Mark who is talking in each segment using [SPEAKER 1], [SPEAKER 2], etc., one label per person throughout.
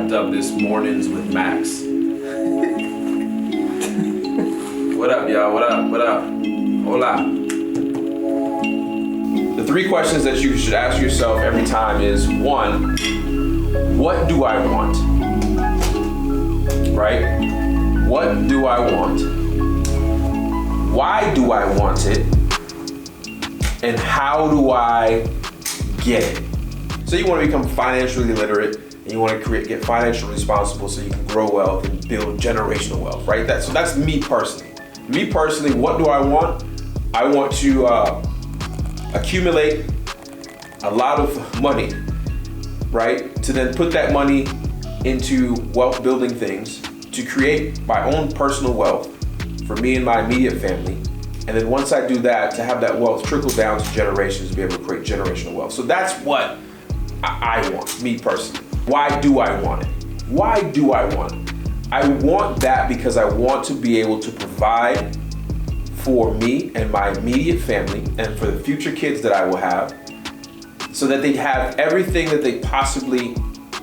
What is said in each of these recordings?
[SPEAKER 1] wrapped up this Mornings with Max. What up, y'all? What up? What up? Hola. The 3 questions that you should ask yourself every time is, 1, what do I want? Right? What do I want? Why do I want it? And how do I get it? So you want to become financially literate, and you want to get financially responsible so you can grow wealth and build generational wealth, right? That's me personally. Me personally, what do I want? I want to accumulate a lot of money, right? To then put that money into wealth building things, to create my own personal wealth for me and my immediate family. And then once I do that, to have that wealth trickle down to generations, to be able to create generational wealth. So that's what I want, me personally. Why do I want it? Why do I want it? I want that because I want to be able to provide for me and my immediate family and for the future kids that I will have, so that they have everything that they possibly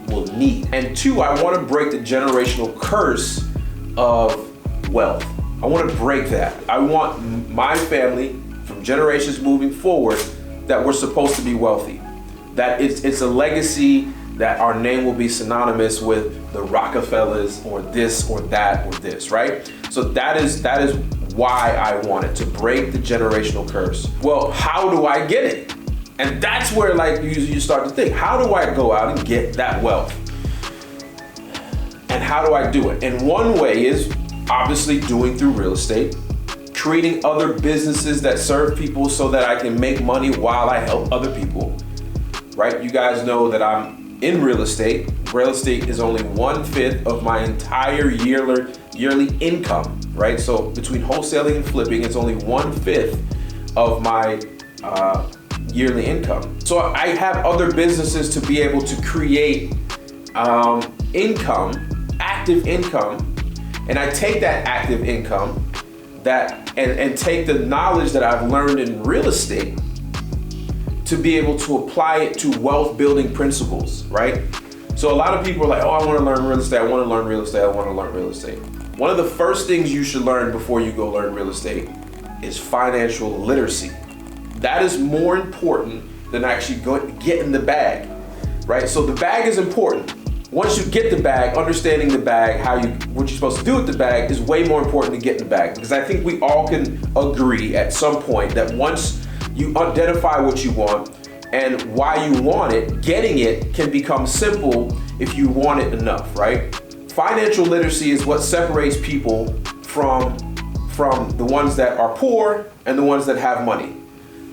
[SPEAKER 1] will need. And 2, I want to break the generational curse of wealth. I want to break that. I want my family, from generations moving forward, that we're supposed to be wealthy. That it's a legacy that our name will be synonymous with the Rockefellers or this or that or this, right? So that is why I want it, to break the generational curse. Well, how do I get it? And that's where you start to think, how do I go out and get that wealth? And how do I do it? And one way is obviously doing through real estate, creating other businesses that serve people so that I can make money while I help other people, right? You guys know that I'm in real estate. Real estate is only 1/5 of my entire yearly income, right? So between wholesaling and flipping, it's only 1/5 of my yearly income. So I have other businesses to be able to create income, active income, and I take that active income and take the knowledge that I've learned in real estate to be able to apply it to wealth building principles, right? So a lot of people are like, oh, I want to learn real estate. I want to learn real estate. I want to learn real estate. One of the first things you should learn before you go learn real estate is financial literacy. That is more important than actually getting the bag, right? So the bag is important. Once you get the bag, understanding the bag, what you're supposed to do with the bag is way more important than getting the bag. Because I think we all can agree at some point that once you identify what you want and why you want it, getting it can become simple if you want it enough, right? Financial literacy is what separates people from the ones that are poor and the ones that have money.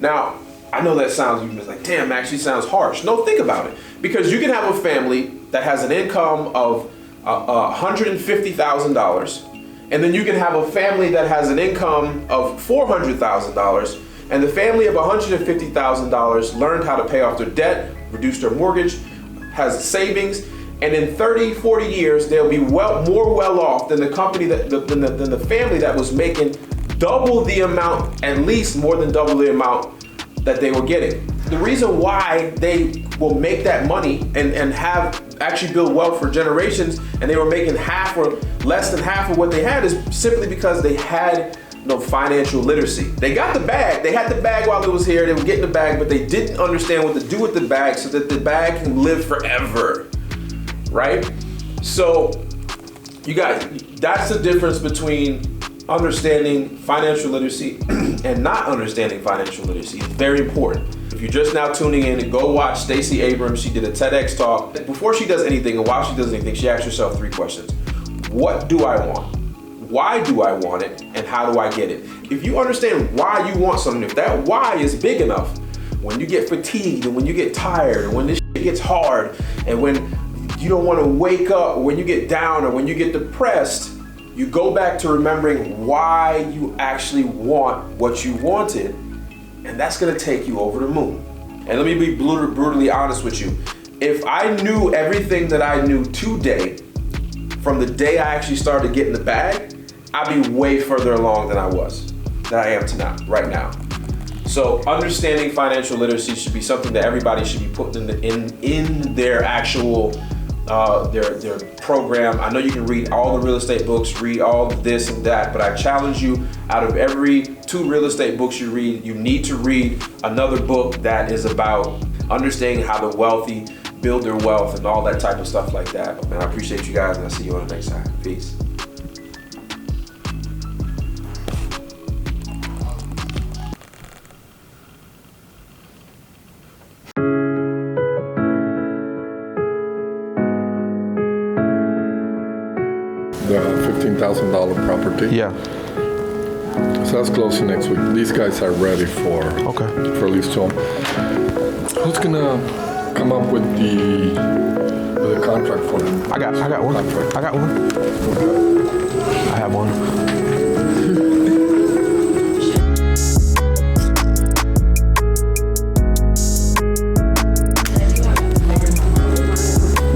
[SPEAKER 1] Now, I know that sounds, you're like, damn, actually sounds harsh. No, think about it. Because you can have a family that has an income of $150,000, and then you can have a family that has an income of $400,000, and the family of $150,000 learned how to pay off their debt, reduce their mortgage, has savings, and in 30, 40 years, they'll be more well off than the company than the family that was making double the amount, at least more than double the amount that they were getting. The reason why they will make that money and have actually build wealth for generations, and they were making half or less than half of what they had, is simply because they had no financial literacy. They got the bag. They had the bag while it was here. They were getting the bag, but they didn't understand what to do with the bag so that the bag can live forever, right? So you guys, that's the difference between understanding financial literacy and not understanding financial literacy. It's very important. If you're just now tuning in, go watch STACEY ABRAMS. She did a TEDx talk. Before she does anything, and while she does anything, she asks herself 3 questions. What do I want? Why do I want it? And how do I get it? If you understand why you want something, if that why is big enough, when you get fatigued and when you get tired and when this shit gets hard and when you don't want to wake up or when you get down or when you get depressed, you go back to remembering why you actually want what you wanted, and that's gonna take you over the moon. And let me be brutally honest with you. If I knew everything that I knew today, from the day I actually started getting the bag, I'd be way further along than I am right now. So understanding financial literacy should be something that everybody should be putting in their actual their program. I know you can read all the real estate books, read all this and that, but I challenge you, out of every 2 real estate books you read, you need to read another book that is about understanding how the wealthy build their wealth and all that type of stuff like that. But man, I appreciate you guys, and I'll see you on the next time. Peace.
[SPEAKER 2] The $15,000 property.
[SPEAKER 1] Yeah.
[SPEAKER 2] So that's closing next week. These guys are ready for lease to them. Who's gonna come up with the contract for them?
[SPEAKER 1] I got one.
[SPEAKER 2] Contract.
[SPEAKER 1] I got one.
[SPEAKER 2] Okay.
[SPEAKER 1] I have one.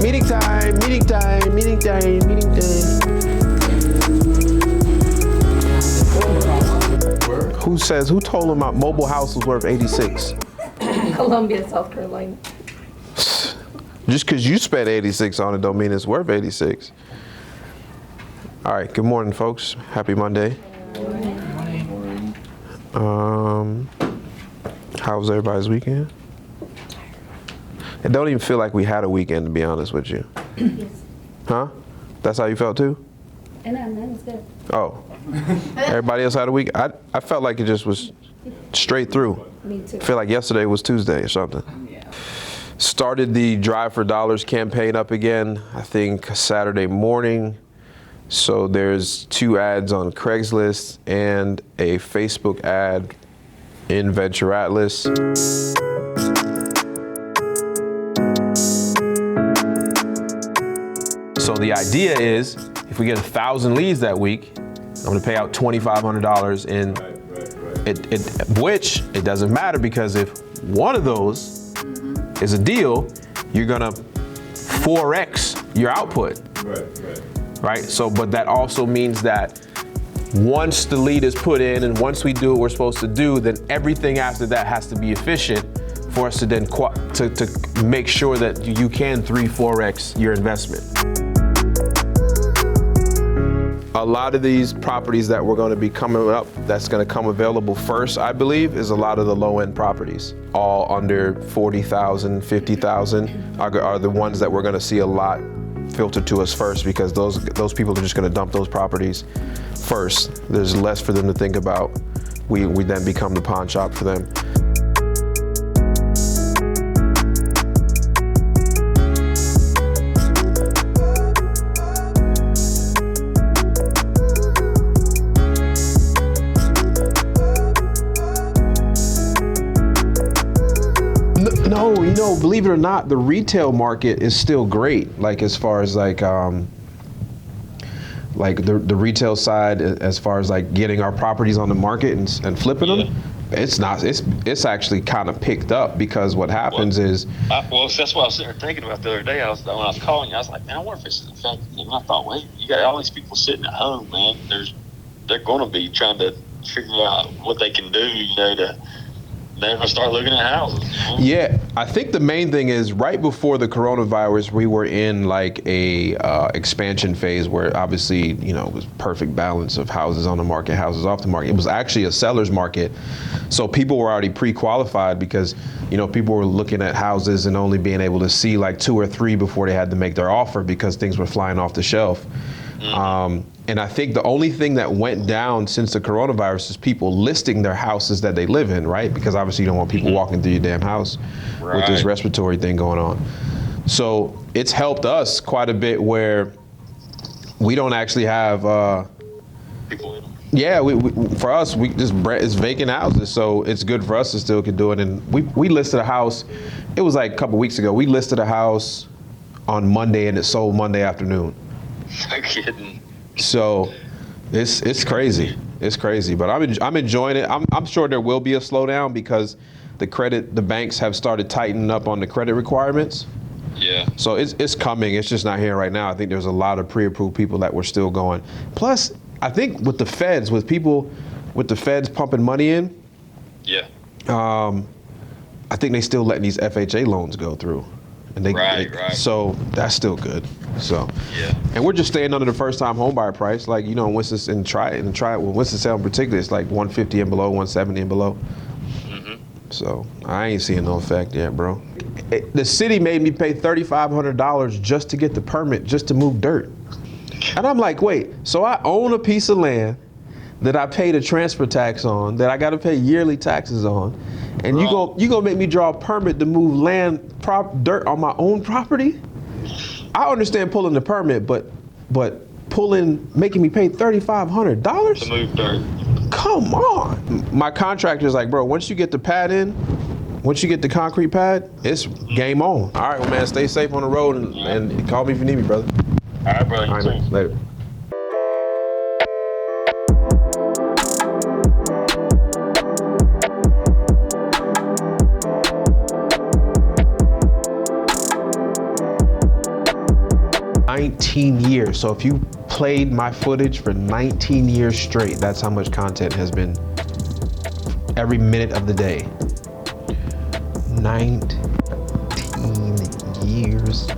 [SPEAKER 1] Meeting time, meeting time, meeting time, meeting time. Who told him my mobile house was worth 86?
[SPEAKER 3] Columbia, South Carolina.
[SPEAKER 1] Just because you spent 86 on it don't mean it's worth 86. All right, good morning, folks. Happy Monday. How was everybody's weekend? It don't even feel like we had a weekend, to be honest with you.
[SPEAKER 3] Yes.
[SPEAKER 1] Huh? That's how you felt too?
[SPEAKER 3] And that was good.
[SPEAKER 1] Oh. Everybody else had a week? I felt like it just was straight through.
[SPEAKER 3] Me too.
[SPEAKER 1] I feel like yesterday was Tuesday or something.
[SPEAKER 3] Yeah.
[SPEAKER 1] Started the Drive for Dollars campaign up again, I think Saturday morning. So there's 2 ads on Craigslist and a Facebook ad in Venture Atlas. So the idea is, if we get 1,000 leads that week, I'm gonna pay out $2,500 in, which it doesn't matter, because if one of those is a deal, you're gonna 4x your output. Right? So, but that also means that once the lead is put in and once we do what we're supposed to do, then everything after that has to be efficient for us to then to make sure that you can 3-4x your investment. A lot of these properties that we're going to be coming up, that's going to come available first, I believe, is a lot of the low-end properties. All under 40,000, 50,000 are the ones that we're going to see a lot filtered to us first, because those people are just going to dump those properties first. There's less for them to think about. We then become the pawn shop for them. No, you know, believe it or not, the retail market is still great. Like, as far as like the retail side, as far as like getting our properties on the market and flipping them, it's actually kind of picked up, because what happens is.
[SPEAKER 4] Well, that's what I was sitting there thinking about the other day. When I was calling you, I was like, man, I wonder if it's an effect. And I thought, wait, you got all these people sitting at home, man. They're going to be trying to figure out what they can do, you know, they're going to start looking at houses. You know? Yeah,
[SPEAKER 1] I think the main thing is, right before the coronavirus, we were in like a expansion phase where obviously, you know, it was perfect balance of houses on the market, houses off the market. It was actually a seller's market. So people were already pre-qualified, because, you know, people were looking at houses and only being able to see like 2 or 3 before they had to make their offer, because things were flying off the shelf. And I think the only thing that went down since the coronavirus is people listing their houses that they live in, right? Because obviously you don't want people walking through your damn house with this respiratory thing going on. So it's helped us quite a bit, where we don't actually have
[SPEAKER 4] people in them.
[SPEAKER 1] Yeah, for us, it's vacant houses, so it's good for us to still can do it. And we listed a house. It was like a couple weeks ago. We listed a house on Monday, and it sold Monday afternoon.
[SPEAKER 4] No kidding.
[SPEAKER 1] So it's crazy. It's crazy, but I'm enjoying it. I'm sure there will be a slowdown, because the banks have started tightening up on the credit requirements.
[SPEAKER 4] Yeah.
[SPEAKER 1] So it's coming. It's just not here right now. I think there's a lot of pre-approved people that were still going. Plus, I think with the feds pumping money in.
[SPEAKER 4] Yeah.
[SPEAKER 1] I think they still letting these FHA loans go through. and
[SPEAKER 4] Right.
[SPEAKER 1] So that's still good. So
[SPEAKER 4] Yeah.
[SPEAKER 1] and we're just staying under the first time home buyer price. Like, you know, Winston and try it. Well, Winston-Salem in particular, it's like 150 and below, 170 and below. So I ain't seeing no effect yet, bro. The city made me pay $3,500 just to get the permit, just to move dirt. And I'm like, wait, so I own a piece of land that I paid a transfer tax on, that I got to pay yearly taxes on, and you gonna make me draw a permit to move dirt on my own property? I understand pulling the permit, but making me pay $3,500
[SPEAKER 4] To move dirt.
[SPEAKER 1] Come on. My contractor's like, bro, once you get the pad in, once you get the concrete pad, it's game on. All right, well, man, stay safe on the road and call me if you need me, brother.
[SPEAKER 4] All right, brother.
[SPEAKER 1] All right, man. Later. years. So if you played my footage for 19 years straight, that's how much content has been every minute of the day. 19 years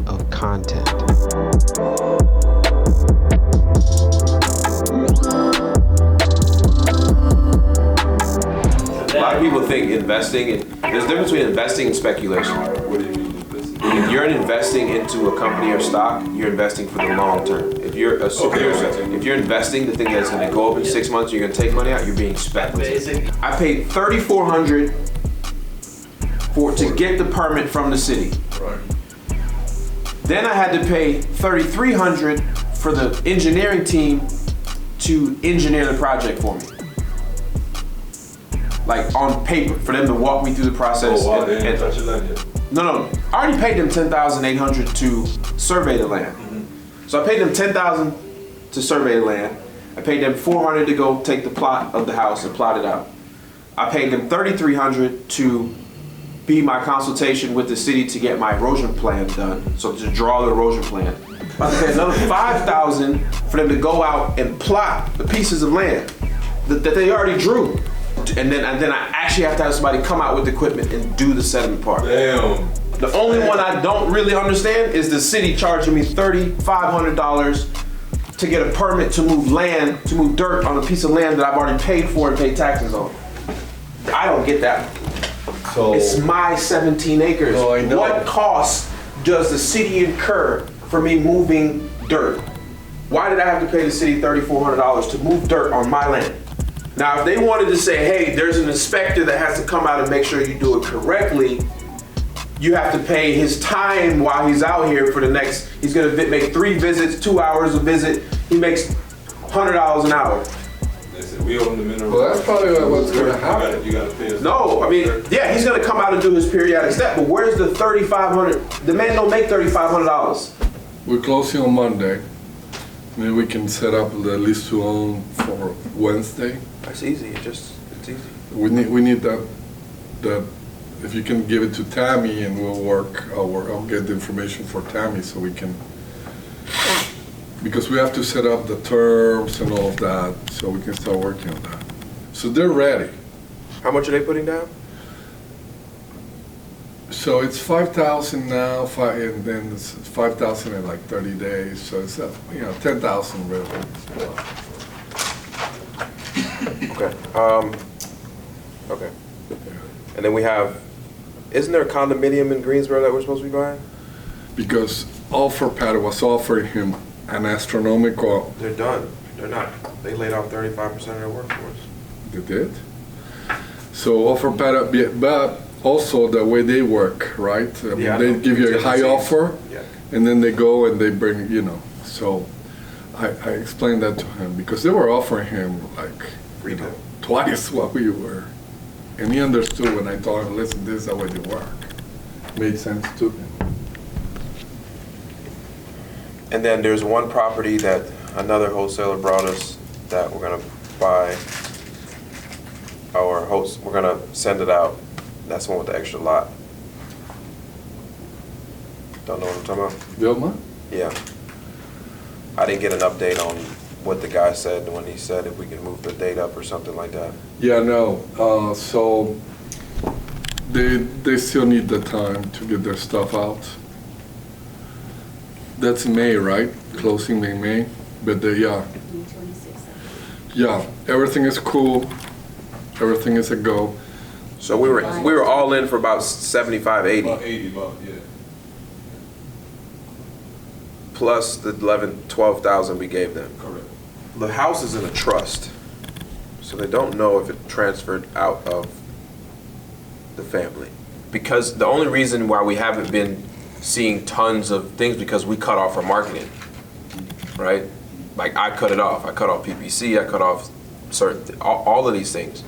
[SPEAKER 1] of content. A lot of people think investing, there's a difference between investing and speculation.
[SPEAKER 2] What do you mean investing?
[SPEAKER 1] If you're investing into a company or stock, you're investing for the long term. If you're investing to think that it's going to go up in 6 months, you're going to take money out, you're being speculative. I paid $3,400 to get the permit from the city.
[SPEAKER 2] Right.
[SPEAKER 1] Then I had to pay $3,300 for the engineering team to engineer the project for me. Like on paper, for them to walk me through the process.
[SPEAKER 2] Oh, wow, they didn't touch your land yet.
[SPEAKER 1] No. I already paid them $10,800 to survey the land. Mm-hmm. So I paid them $10,000 to survey the land. I paid them $400 to go take the plot of the house and plot it out. I paid them $3,300 to be my consultation with the city to get my erosion plan done. So to draw the erosion plan. I paid another $5,000 for them to go out and plot the pieces of land that they already drew. And then I actually have to have somebody come out with the equipment and do the sediment part.
[SPEAKER 2] Damn.
[SPEAKER 1] The only one I don't really understand is the city charging me $3,500 to get a permit to move dirt on a piece of land that I've already paid for and paid taxes on. I don't get that.
[SPEAKER 2] So
[SPEAKER 1] It's my 17 acres.
[SPEAKER 2] No, I know.
[SPEAKER 1] What cost does the city incur for me moving dirt? Why did I have to pay the city $3,400 to move dirt on my land? Now, if they wanted to say, hey, there's an inspector that has to come out and make sure you do it correctly, you have to pay his time while he's out here for the next, he's gonna make 3 visits, 2 hours a visit, he makes $100 an hour.
[SPEAKER 2] they said we own the mineral.
[SPEAKER 5] Well, that's probably what's gonna happen.
[SPEAKER 2] You gotta pay us.
[SPEAKER 1] No, I mean, yeah, he's gonna come out and do his periodic step, but where's the $3,500? The man don't make $3,500.
[SPEAKER 2] We're closing on Monday. Maybe we can set up the lease to own for Wednesday.
[SPEAKER 1] That's easy, it's easy.
[SPEAKER 2] We need that if you can give it to Tammy and we'll work, I'll get the information for Tammy so we can, because we have to set up the terms and all of that so we can start working on that. So they're ready.
[SPEAKER 1] How much are they putting down?
[SPEAKER 2] So it's 5,000 now, and then it's 5,000 in like 30 days. So it's 10,000 really.
[SPEAKER 1] Okay. Okay. And then we have, isn't there a condominium in Greensboro that we're supposed to be buying?
[SPEAKER 2] Because OfferPad was offering him an astronomical.
[SPEAKER 1] They're done. They're not. They laid off 35% of their workforce.
[SPEAKER 2] They did. So OfferPad, but also the way they work, right? I mean, they give you a high offer, and then they go and they bring, So I explained that to him because they were offering him like twice what we were. And he understood when I told him, listen, this is the way they work. Made sense to him.
[SPEAKER 1] And then there's one property that another wholesaler brought us that we're gonna buy. We're gonna send it out. That's the one with the extra lot. Don't know what I'm talking about?
[SPEAKER 2] Vilma?
[SPEAKER 1] Yeah. I didn't get an update on what the guy said when he said if we can move the date up or something like that.
[SPEAKER 2] Yeah, no. So they still need the time to get their stuff out. That's May, right? Closing May. But yeah, everything is cool. Everything is a go.
[SPEAKER 1] So we were all in for about 75, 80.
[SPEAKER 5] About 80 bucks, yeah.
[SPEAKER 1] Plus the 12,000 we gave them.
[SPEAKER 5] Correct.
[SPEAKER 1] The house is in a trust, so they don't know if it transferred out of the family. Because the only reason why we haven't been seeing tons of things because we cut off our marketing, right? Like I cut it off. I cut off PPC. I cut off all of these things.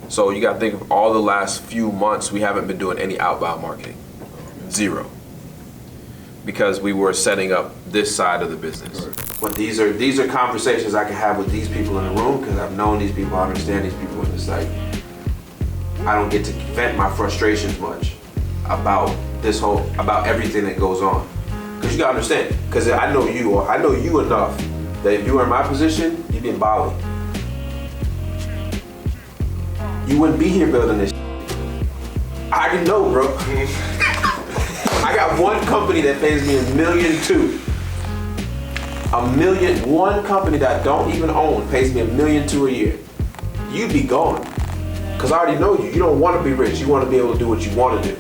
[SPEAKER 1] So you got to think of all the last few months we haven't been doing any outbound marketing, 0. Because we were setting up this side of the business. But these are conversations I can have with these people in the room because I've known these people, I understand these people, and it's like I don't get to vent my frustrations much about about everything that goes on. Because you gotta understand, because I know you enough that if you were in my position, you'd be in Bali. You wouldn't be here building this. I already know, bro. I got one company that pays me $1.2 million. $1 million. One company that I don't even own pays me $1.2 million a year. You'd be gone. Because I already know you. You don't want to be rich. You want to be able to do what you want to do.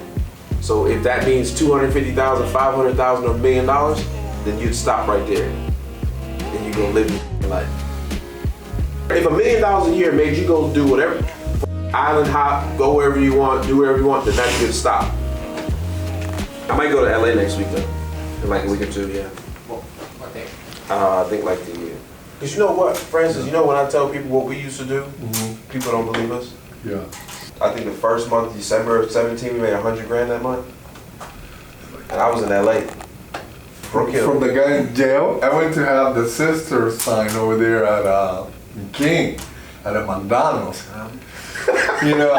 [SPEAKER 1] So if that means $250,000, $500,000, or $1 million, then you'd stop right there. And you go live your life. If $1 million a year made you go do whatever, island hop, go wherever you want, do whatever you want, then that's a good stop. I might go to LA next week though, in like a week or two, yeah.
[SPEAKER 5] What day?
[SPEAKER 1] I think like the year. Cause you know what, Francis, you know when I tell people what we used to do, people don't believe us.
[SPEAKER 2] Yeah.
[SPEAKER 1] I think the first month, December of 17, we made $100 grand that month. And I was in LA.
[SPEAKER 2] From the guy in jail, I went to have the sister sign over there at King, at a McDonald's. You know,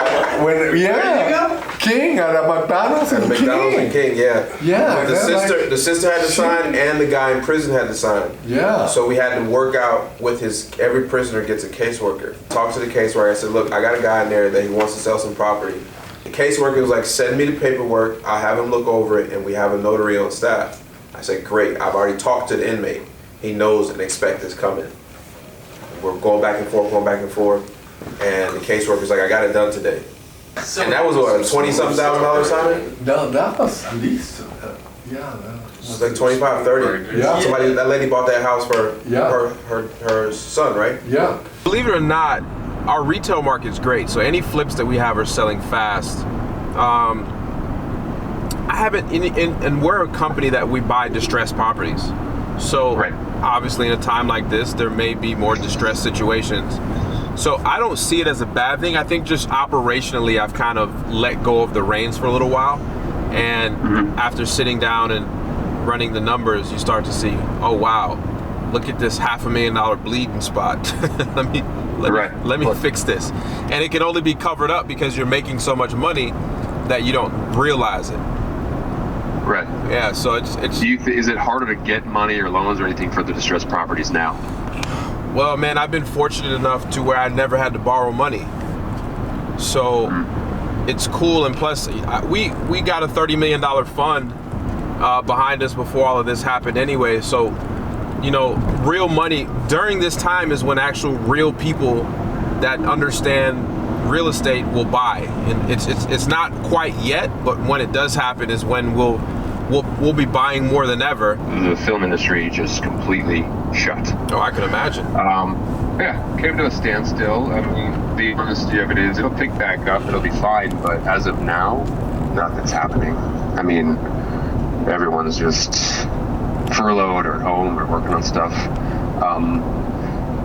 [SPEAKER 2] King at a McDonald's and
[SPEAKER 1] McDonald's and King, yeah.
[SPEAKER 2] Yeah.
[SPEAKER 1] The sister had to sign and the guy in prison had to sign.
[SPEAKER 2] Yeah.
[SPEAKER 1] So we had to work out with every prisoner gets a caseworker. Talk to the caseworker. I said, look, I got a guy in there that he wants to sell some property. The caseworker was like, send me the paperwork. I'll have him look over it and we have a notary on staff. I said, great. I've already talked to the inmate. He knows and expects this coming. We're going back and forth. And the caseworker's like, I got it done today. And that was what, $20,000 signing?
[SPEAKER 2] No, that was at least,
[SPEAKER 1] It's like 25, 30.
[SPEAKER 2] Yeah.
[SPEAKER 1] That lady bought that house for her son, right?
[SPEAKER 2] Yeah.
[SPEAKER 1] Believe it or not, our retail market's great. So any flips that we have are selling fast. I haven't, and we're a company that we buy distressed properties. So obviously in a time like this, there may be more distressed situations. So I don't see it as a bad thing. I think just operationally, I've kind of let go of the reins for a little while. And after sitting down and running the numbers, you start to see, oh wow, look at this $500,000 bleeding spot. let me fix this. And it can only be covered up because you're making so much money that you don't realize it.
[SPEAKER 6] Right.
[SPEAKER 1] Yeah, so it's
[SPEAKER 6] is it harder to get money or loans or anything for the distressed properties now?
[SPEAKER 1] Well, man, I've been fortunate enough to where I never had to borrow money. So it's cool, and plus we got a $30 million fund behind us before all of this happened anyway. So, you know, real money during this time is when actual real people that understand real estate will buy. And it's not quite yet, but when it does happen is when we'll be buying more than ever.
[SPEAKER 6] The film industry just completely shut.
[SPEAKER 1] Oh, I can imagine.
[SPEAKER 6] Came to a standstill. I mean, the honesty of it is, it'll pick back up, it'll be fine, but as of now, nothing's happening. I mean, everyone's just furloughed or at home or working on stuff.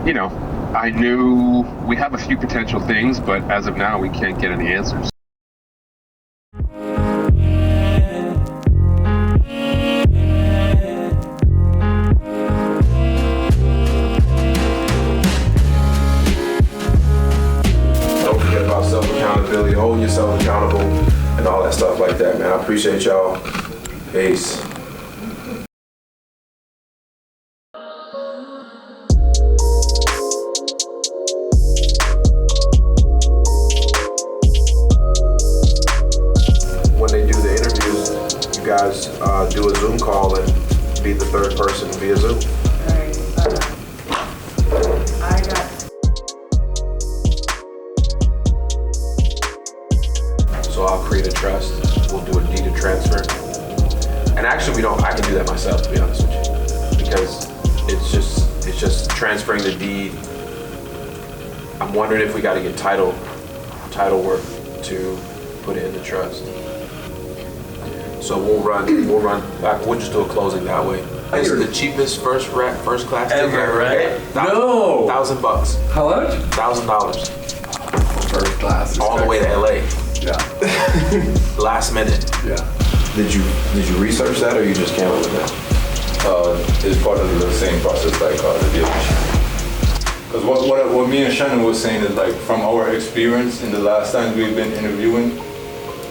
[SPEAKER 6] You know, I knew we have a few potential things, but as of now, we can't get any answers.
[SPEAKER 1] Self-accountability, holding yourself accountable, and all that stuff like that, man. I appreciate y'all. Peace. to be the third person via Zoom.
[SPEAKER 7] Alright, I got.
[SPEAKER 1] So I'll create a trust. We'll do a deed of transfer. And actually, I can do that myself, to be honest with you, because it's just transferring the deed. I'm wondering if we got to get title work to put it in the trust. So we'll just do a closing that way. It's the cheapest first class ticket
[SPEAKER 5] Ever, right?
[SPEAKER 2] No.
[SPEAKER 1] $1,000.
[SPEAKER 2] How much?
[SPEAKER 1] $1,000.
[SPEAKER 2] First class.
[SPEAKER 1] All the way to LA.
[SPEAKER 2] Yeah.
[SPEAKER 1] Last minute.
[SPEAKER 2] Yeah.
[SPEAKER 1] Did you research that, or you just came up with that?
[SPEAKER 5] It's part of the same process like the dealership. Because what me and Shannon was saying is like from our experience in the last times we've been interviewing,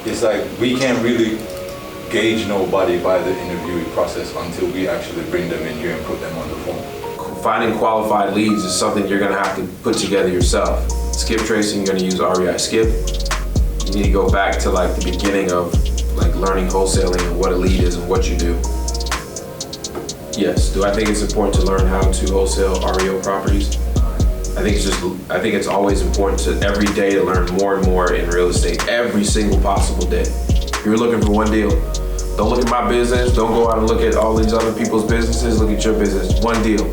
[SPEAKER 5] it's like we can't really gauge nobody by the interviewing process until we actually bring them in here and put them on the phone.
[SPEAKER 1] Finding qualified leads is something you're gonna have to put together yourself. Skip tracing, you're gonna use REI Skip. You need to go back to like the beginning of like learning wholesaling and what a lead is and what you do. Yes, do I think it's important to learn how to wholesale REO properties? I think it's always important to every day to learn more and more in real estate, every single possible day. If you're looking for one deal, don't look at my business, don't go out and look at all these other people's businesses, look at your business, one deal.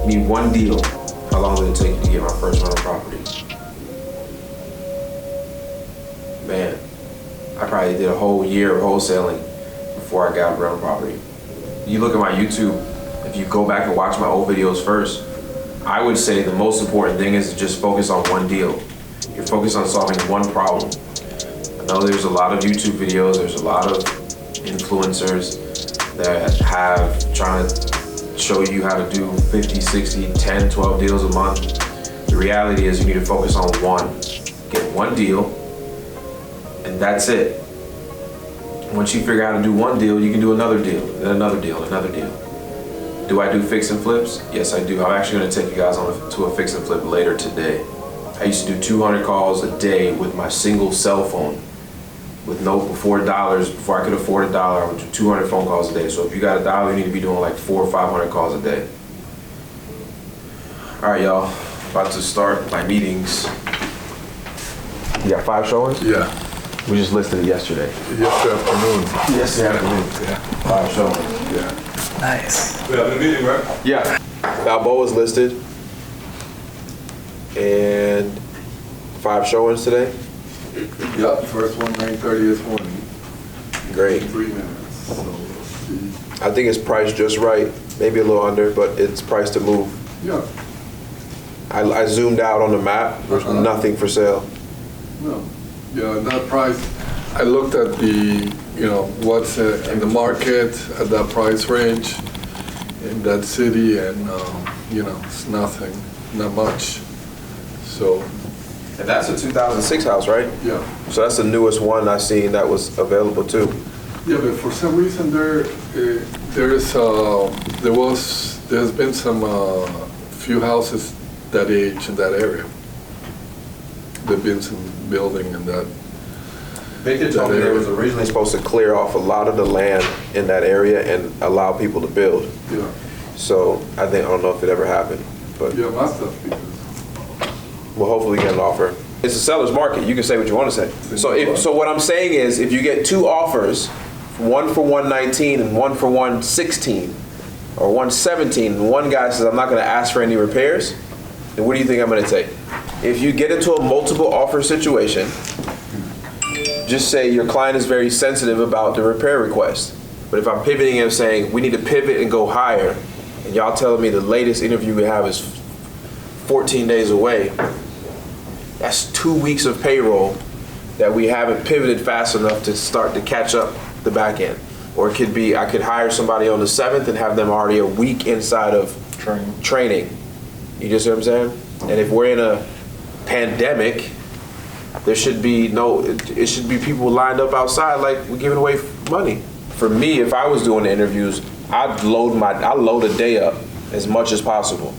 [SPEAKER 1] You need one deal. How long did it take you to get my first rental property? Man, I probably did a whole year of wholesaling before I got a rental property. You look at my YouTube, if you go back and watch my old videos first, I would say the most important thing is to just focus on one deal. You're focused on solving one problem. I know there's a lot of YouTube videos, there's a lot of influencers that have trying to show you how to do 50, 60, 10, 12 deals a month. The reality is you need to focus on one. Get one deal, and that's it. Once you figure out how to do one deal, you can do another deal, then another deal, another deal. Do I do fix and flips? Yes, I do. I'm actually gonna take you guys to a fix and flip later today. I used to do 200 calls a day with my single cell phone. With before I could afford $1, I would do 200 phone calls a day. So if you got $1, you need to be doing like 400 or 500 calls a day. All right, y'all, about to start my meetings. You got 5 showings?
[SPEAKER 2] Yeah.
[SPEAKER 1] We just listed it yesterday.
[SPEAKER 2] Yesterday afternoon.
[SPEAKER 1] Yesterday afternoon.
[SPEAKER 2] Yeah.
[SPEAKER 1] 5 showings.
[SPEAKER 2] Yeah.
[SPEAKER 8] Nice.
[SPEAKER 5] We have a meeting, right?
[SPEAKER 1] Yeah. Balboa's listed. And 5 showings today.
[SPEAKER 2] Yeah, first one, 9:30 this morning.
[SPEAKER 1] Great.
[SPEAKER 2] 3 minutes. So we'll see.
[SPEAKER 1] I think it's priced just right, maybe a little under, but it's priced to move.
[SPEAKER 2] Yeah.
[SPEAKER 1] I zoomed out on the map. There's nothing for sale.
[SPEAKER 2] No. Yeah, that price. I looked at the, what's in the market at that price range in that city, and it's nothing, not much. So.
[SPEAKER 1] And that's a 2006 house, right?
[SPEAKER 2] Yeah.
[SPEAKER 1] So that's the newest one I seen that was available too.
[SPEAKER 2] Yeah, but for some reason there's been some few houses that age in that area. There've been some building in that.
[SPEAKER 1] They did tell me they was originally supposed to clear off a lot of the land in that area and allow people to build.
[SPEAKER 2] Yeah.
[SPEAKER 1] So I don't know if it ever happened, but
[SPEAKER 2] Yeah, must have, because.
[SPEAKER 1] we'll hopefully get an offer. It's a seller's market. You can say what you want to say. So what I'm saying is, if you get 2 offers, one for 119 and one for 116, or 117, and one guy says I'm not going to ask for any repairs, then what do you think I'm going to take? If you get into a multiple offer situation, just say your client is very sensitive about the repair request. But if I'm pivoting and saying we need to pivot and go higher, and y'all telling me the latest interview we have is 14 days away, that's 2 weeks of payroll that we haven't pivoted fast enough to start to catch up the back end. Or it could be I could hire somebody on the 7th and have them already a week inside of training. You just see what I'm saying? And if we're in a pandemic, there should be it should be people lined up outside like we're giving away money. For me, if I was doing the interviews, I'd load a day up as much as possible,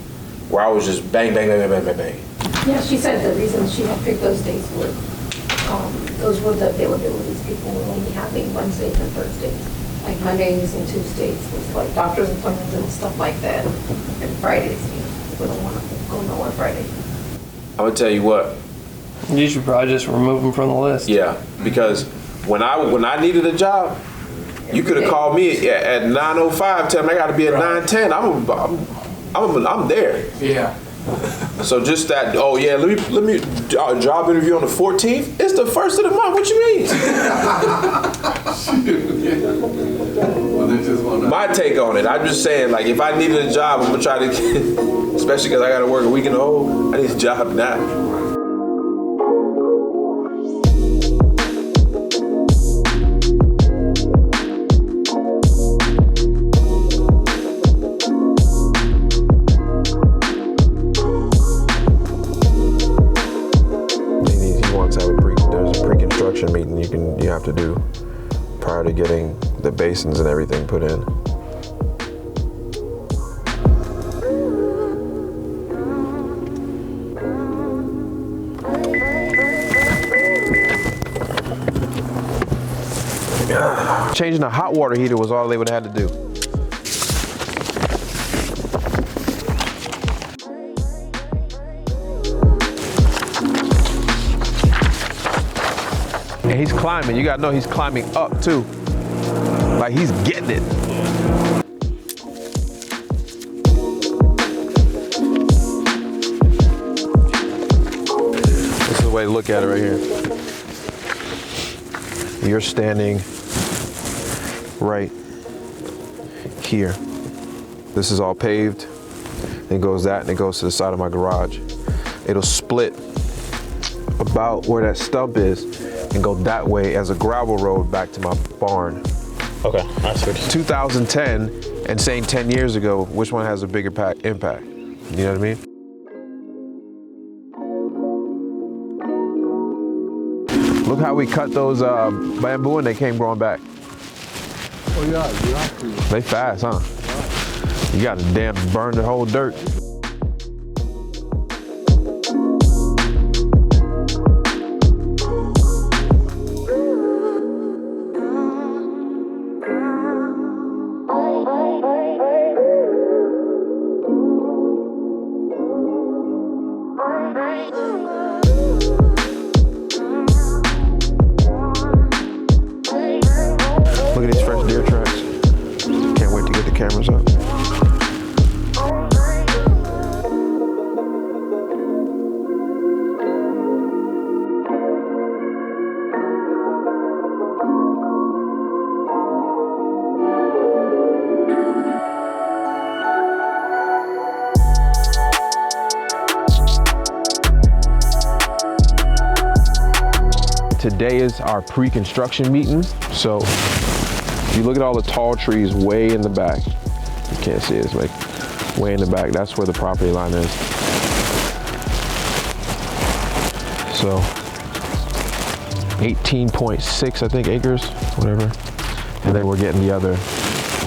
[SPEAKER 1] where I was just bang, bang, bang, bang, bang, bang.
[SPEAKER 3] Yeah, she said the reason she had picked those days were, those were the availabilities. People were only having Wednesdays and Thursdays. like Mondays and Tuesdays with like doctor's appointments and stuff like that. And Fridays, we don't want to go nowhere Friday.
[SPEAKER 1] I'm gonna tell you what.
[SPEAKER 7] You should probably just remove them from the list.
[SPEAKER 1] Yeah, because when I needed a job, you could have called me at 9:05, tell me I got to be at 9:10. I'm there.
[SPEAKER 8] Yeah.
[SPEAKER 1] So just that. Oh yeah, let me job interview on the 14th. It's the first of the month. What you mean?
[SPEAKER 2] Well, they just wanna...
[SPEAKER 1] My take on it. I'm just saying, like, if I needed a job, I'm gonna try to get, especially because I got to work a week in a hole. I need a job now. Meeting you have to do prior to getting the basins and everything put in. Changing the hot water heater was all they would have had to do. And he's climbing. You gotta know he's climbing up too. Like he's getting it. This is the way to look at it right here. You're standing right here. This is all paved. It goes that and it goes to the side of my garage. It'll split about where that stump is and go that way as a gravel road back to my barn.
[SPEAKER 9] Okay, I see.
[SPEAKER 1] 2010 and saying 10 years ago, which one has a bigger impact? You know what I mean? Look how we cut those bamboo and they came growing back.
[SPEAKER 2] Oh yeah, you have to.
[SPEAKER 1] They fast, huh? You gotta damn burn the whole dirt. Look at these fresh deer tracks. Can't wait to get the cameras up. Today is our pre-construction meeting. So if you look at all the tall trees way in the back, you can't see it, it's like way in the back. That's where the property line is. So 18.6, I think, acres, whatever. And then we're getting the other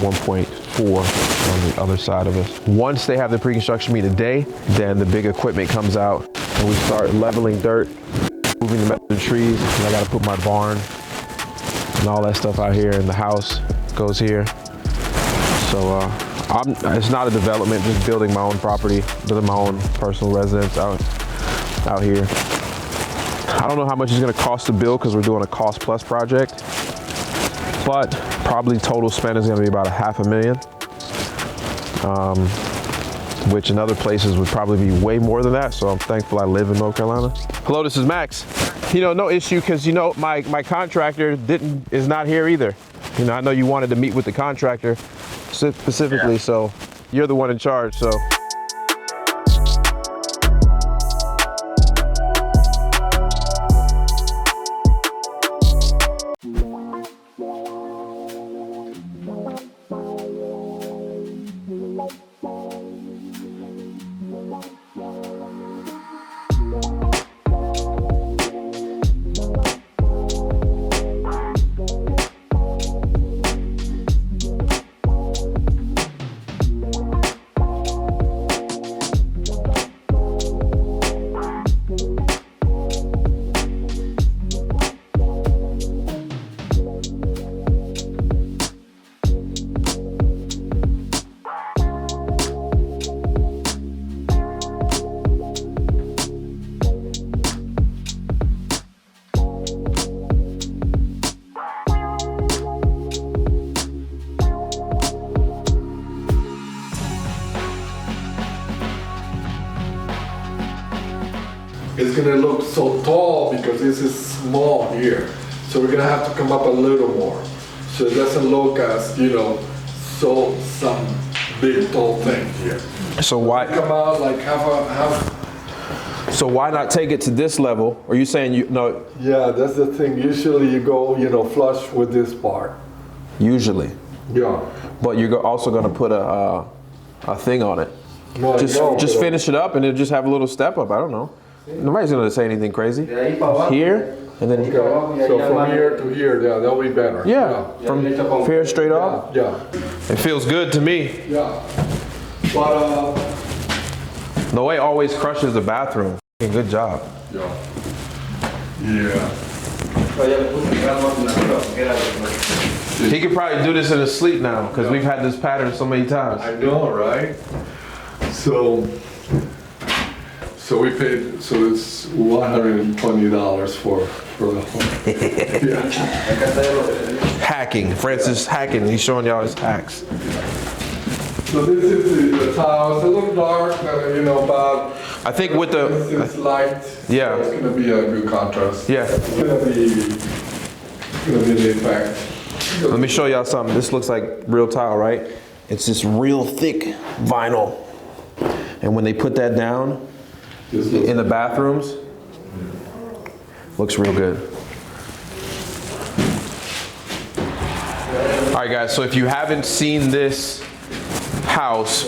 [SPEAKER 1] 1.4 on the other side of it. Once they have the pre-construction meeting today, then the big equipment comes out and we start leveling dirt, moving the trees. And I gotta put my barn and all that stuff out here, and the house goes here. So it's not a development, just building my own property, building my own personal residence out here. I don't know how much it's gonna cost to build because we're doing a cost plus project, but probably total spend is gonna be about $500,000, which in other places would probably be way more than that. So I'm thankful I live in North Carolina. Hello, this is Max. You know, no issue, because you know my contractor is not here either. You know, I know you wanted to meet with the contractor specifically, so you're the one in charge, so.
[SPEAKER 2] it's gonna look so tall because this is small here. So we're gonna have to come up a little more. So it doesn't look as, you know, so some big tall thing here.
[SPEAKER 1] So why
[SPEAKER 2] Come out like half.
[SPEAKER 1] So why not take it to this level? Are you saying you no?
[SPEAKER 2] Yeah, that's the thing. Usually you go, you know, flush with this part.
[SPEAKER 1] Usually,
[SPEAKER 2] Yeah.
[SPEAKER 1] but you're also going to put a thing on it.
[SPEAKER 2] No,
[SPEAKER 1] Just finish it up and then just have a little step up. I don't know. Nobody's going to say anything crazy. Here and then
[SPEAKER 2] Okay. So from here to here, yeah, that'll be better.
[SPEAKER 1] yeah, from here straight up.
[SPEAKER 2] Yeah.
[SPEAKER 1] It feels good to me.
[SPEAKER 2] Yeah. But
[SPEAKER 1] The way always crushes the bathroom. Good job.
[SPEAKER 2] yeah. Yeah.
[SPEAKER 1] He could probably do this in his sleep now because we've had this pattern so many times.
[SPEAKER 2] I know, right? So we paid. So it's $120 for the home. Yeah.
[SPEAKER 1] Hacking. Francis hacking. He's showing y'all his hacks.
[SPEAKER 2] So this is the tile. It's a little dark, you know, but
[SPEAKER 1] I think with the
[SPEAKER 2] it's light.
[SPEAKER 1] Yeah.
[SPEAKER 2] So it's gonna be a good contrast.
[SPEAKER 1] yeah.
[SPEAKER 2] It's gonna be the effect.
[SPEAKER 1] Let me show y'all something. This looks like real tile, right? It's this real thick vinyl. And when they put that down in the bathrooms, looks real good. All right, guys, so if you haven't seen this house,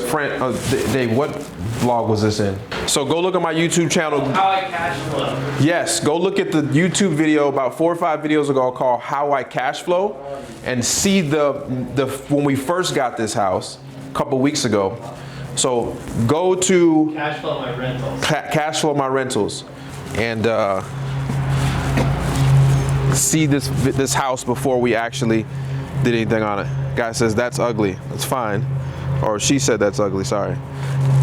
[SPEAKER 1] Dave, what vlog was this in? So go look at my YouTube channel.
[SPEAKER 7] How I cash flow.
[SPEAKER 1] Yes, go look at the YouTube video about 4 or 5 videos ago called How I Cash Flow and see the when we first got this house a couple weeks ago. So go to
[SPEAKER 7] Cash flow my rentals.
[SPEAKER 1] Cash Flow My Rentals and see this house before we actually did anything on it. Guy says that's ugly. That's fine. Or she said that's ugly, sorry.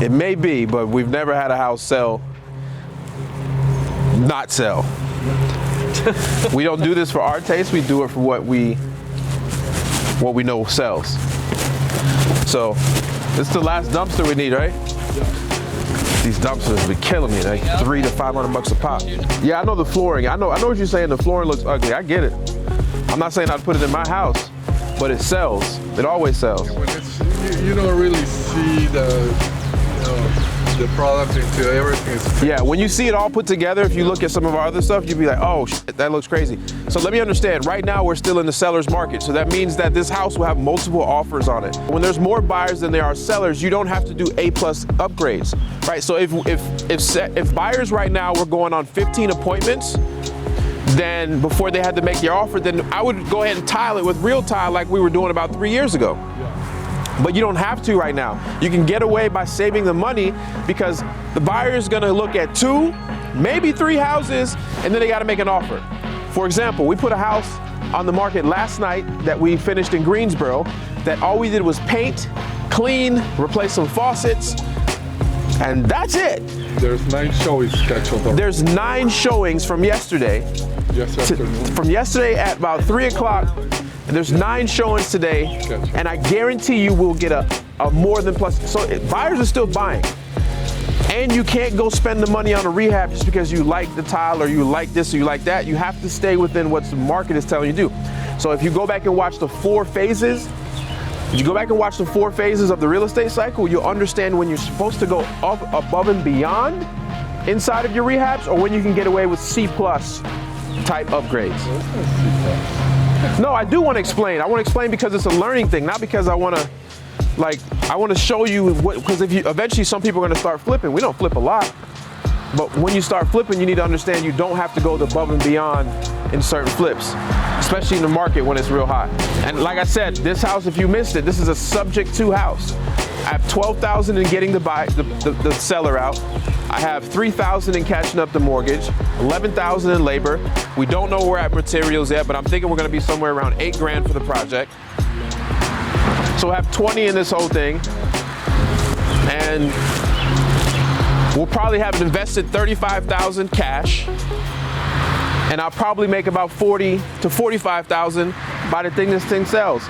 [SPEAKER 1] It may be, but we've never had a house not sell. We don't do this for our taste, we do it for what we know sells. So, this is the last dumpster we need, right? These dumpsters be killing me, like $300 to $500 a pop. Yeah, I know the flooring. I know what you're saying, the flooring looks ugly, I get it. I'm not saying I'd put it in my house, but it sells. It always sells.
[SPEAKER 2] When you don't really see the product until everything is finished.
[SPEAKER 1] Yeah, when you see it all put together, if you look at some of our other stuff, you'd be like, oh, shit, that looks crazy. So let me understand, right now we're still in the seller's market. So that means that this house will have multiple offers on it. When there's more buyers than there are sellers, you don't have to do A+ upgrades, right? So if buyers right now were going on 15 appointments, then before they had to make their offer, then I would go ahead and tile it with real tile like we were doing about 3 years ago. But you don't have to right now. You can get away by saving the money because the buyer is gonna look at 2, maybe 3 houses, and then they gotta make an offer. For example, we put a house on the market last night that we finished in Greensboro that all we did was paint, clean, replace some faucets, and that's it.
[SPEAKER 2] There's 9 showings scheduled.
[SPEAKER 1] There's 9 showings from yesterday. From yesterday at about 3 o'clock. And there's 9 showings today, and I guarantee you will get a more than plus. So buyers are still buying. And you can't go spend the money on a rehab just because you like the tile or you like this or you like that. You have to stay within what the market is telling you to do. So if you go back and watch the 4 phases, of the real estate cycle, you'll understand when you're supposed to go up above and beyond inside of your rehabs or when you can get away with C+ type upgrades. No, I do want to explain. I want to explain because it's a learning thing, not because I want to show you what, because eventually some people are going to start flipping. We don't flip a lot, but when you start flipping, you need to understand you don't have to go above and beyond in certain flips, especially in the market when it's real hot. And like I said, this house, if you missed it, this is a subject to house. I have $12,000 in getting the seller out. I have $3,000 in catching up the mortgage, $11,000 in labor. We don't know where we're at materials yet, but I'm thinking we're gonna be somewhere around $8 grand for the project. So we'll have 20 in this whole thing. And we'll probably have invested $35,000 cash. And I'll probably make about $40,000 to $45,000 by the time this thing sells.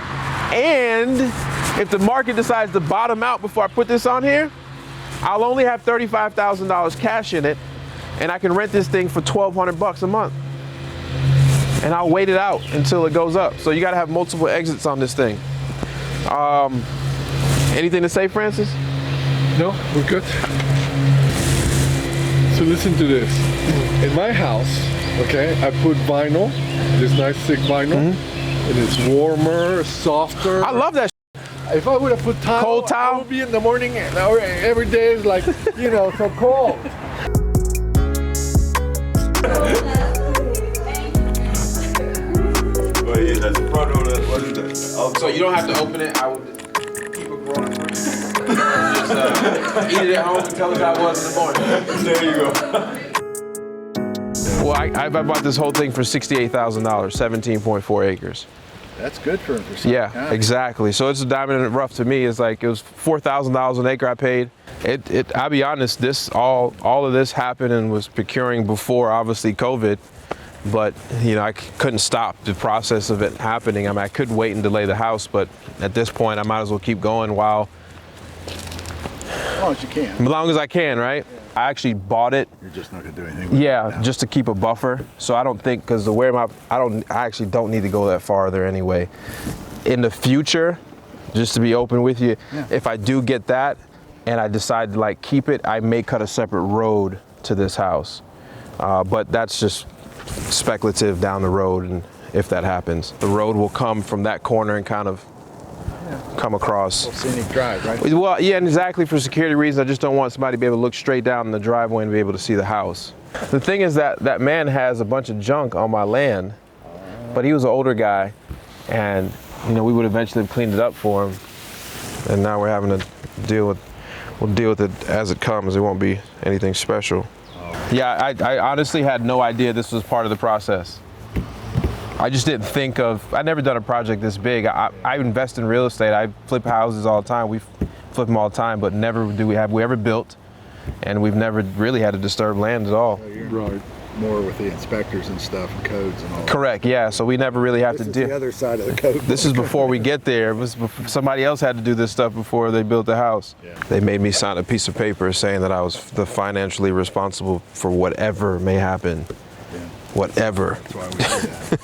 [SPEAKER 1] And if the market decides to bottom out before I put this on here, I'll only have $35,000 cash in it, and I can rent this thing for $1,200 a month. And I'll wait it out until it goes up. So you gotta have multiple exits on this thing. Anything to say, Francis?
[SPEAKER 2] No, we're good. So listen to this. In my house, okay, I put vinyl, this nice thick vinyl, and it's warmer, softer.
[SPEAKER 1] I love that.
[SPEAKER 2] If I would have put tile,
[SPEAKER 1] Cold tile?
[SPEAKER 2] I would be in the morning, every day is like, you know, so cold.
[SPEAKER 5] But yeah, that's the front of the, what is that?
[SPEAKER 1] So you don't have to open it. I would keep it growing for you. Just eat it at home and tell us how it was in the morning.
[SPEAKER 5] There you go.
[SPEAKER 1] Well, I bought this whole thing for $68,000, 17.4 acres.
[SPEAKER 8] That's good for something.
[SPEAKER 1] Yeah, exactly. So it's a diamond in the rough to me. It's like it was $4,000 an acre I paid. I'll be honest, all of this happened and was procuring before obviously COVID, but you know I couldn't stop the process of it happening. I mean, I could wait and delay the house, but at this point I might as well keep going while.
[SPEAKER 8] As long as you can.
[SPEAKER 1] As long as I can, right? Yeah. I actually bought it.
[SPEAKER 8] You're just not gonna do anything with it
[SPEAKER 1] Yeah,
[SPEAKER 8] now.
[SPEAKER 1] just to keep a buffer. So I don't think, because I actually don't need to go that farther anyway. In the future, just to be open with you, if I do get that and I decide to like keep it, I may cut a separate road to this house. But that's just speculative down the road, and if that happens. The road will come from that corner and kind of come across.
[SPEAKER 8] Scenic drive, right?
[SPEAKER 1] Well, yeah, and exactly for security reasons, I just don't want somebody to be able to look straight down the driveway and be able to see the house. The thing is that man has a bunch of junk on my land, but he was an older guy, and you know we would eventually have cleaned it up for him, and now we're having to we'll deal with it as it comes. It won't be anything special. Yeah, I honestly had no idea this was part of the process. I just didn't think I'd never done a project this big. I invest in real estate. I flip houses all the time. We flip them all the time, but never have we ever built, and we've never really had to disturb land at all.
[SPEAKER 8] So you're right. More with the inspectors and stuff and codes and all that.
[SPEAKER 1] Correct, yeah, so we never really have to do.
[SPEAKER 8] This is the other side of the code.
[SPEAKER 1] This is before we get there. It was somebody else had to do this stuff before they built the house. Yeah. They made me sign a piece of paper saying that I was the financially responsible for whatever may happen.
[SPEAKER 8] Yeah.
[SPEAKER 1] Whatever.
[SPEAKER 8] That's why we do that.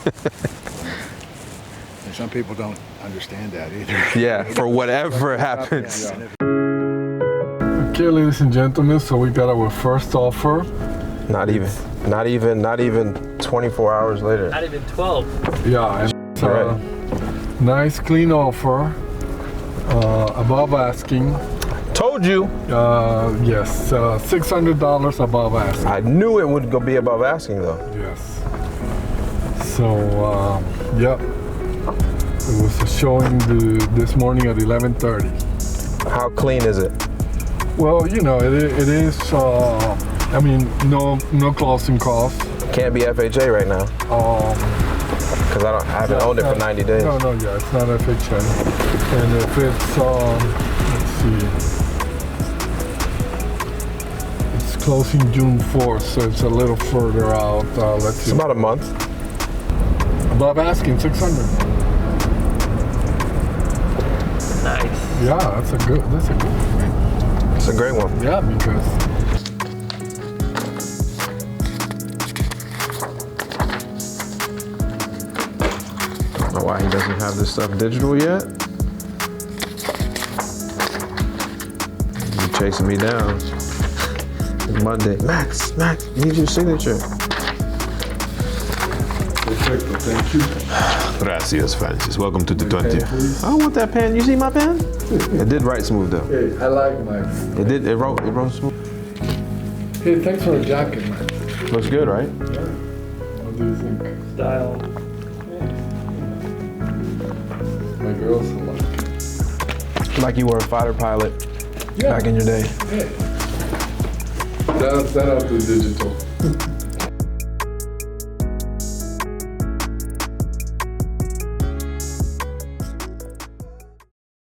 [SPEAKER 8] And some people don't understand that either.
[SPEAKER 1] Yeah, for whatever happens.
[SPEAKER 8] Yeah.
[SPEAKER 2] Okay, ladies and gentlemen, so we got our first offer.
[SPEAKER 1] Not even 24 hours later.
[SPEAKER 7] Not even 12.
[SPEAKER 2] Yeah, and it's a nice clean offer, above asking.
[SPEAKER 1] Told you.
[SPEAKER 2] Yes, $600 above asking.
[SPEAKER 1] I knew it would be above asking though.
[SPEAKER 2] Yes. So, yep. It was showing this morning at 11:30.
[SPEAKER 1] How clean is it?
[SPEAKER 2] Well, you know, it is, I mean, no closing costs.
[SPEAKER 1] Can't be FHA right now. Because I haven't owned it for 90 days.
[SPEAKER 2] No, yeah, it's not FHA. And if it's, let's see, it's closing June 4th, so it's a little further out. Let's see.
[SPEAKER 1] It's about a month.
[SPEAKER 2] Above asking, 600.
[SPEAKER 7] Nice.
[SPEAKER 2] Yeah, that's a good one.
[SPEAKER 1] It's a great one.
[SPEAKER 2] Yeah, because
[SPEAKER 1] I don't know why he doesn't have this stuff digital yet. He's chasing me down. It's Monday. Max, need your signature.
[SPEAKER 2] perfecto, thank you.
[SPEAKER 1] Gracias, Francis. Welcome to the 20th. I don't want that pen. You see my pen? It did write smooth though.
[SPEAKER 2] Hey, I like mine.
[SPEAKER 1] It wrote smooth.
[SPEAKER 2] Hey, thanks for the jacket, man.
[SPEAKER 1] Looks good, right?
[SPEAKER 2] Yeah. What do you think?
[SPEAKER 7] Style.
[SPEAKER 2] My girls like it.
[SPEAKER 1] Like you were a fighter pilot back in your day.
[SPEAKER 2] Yeah. That out to digital.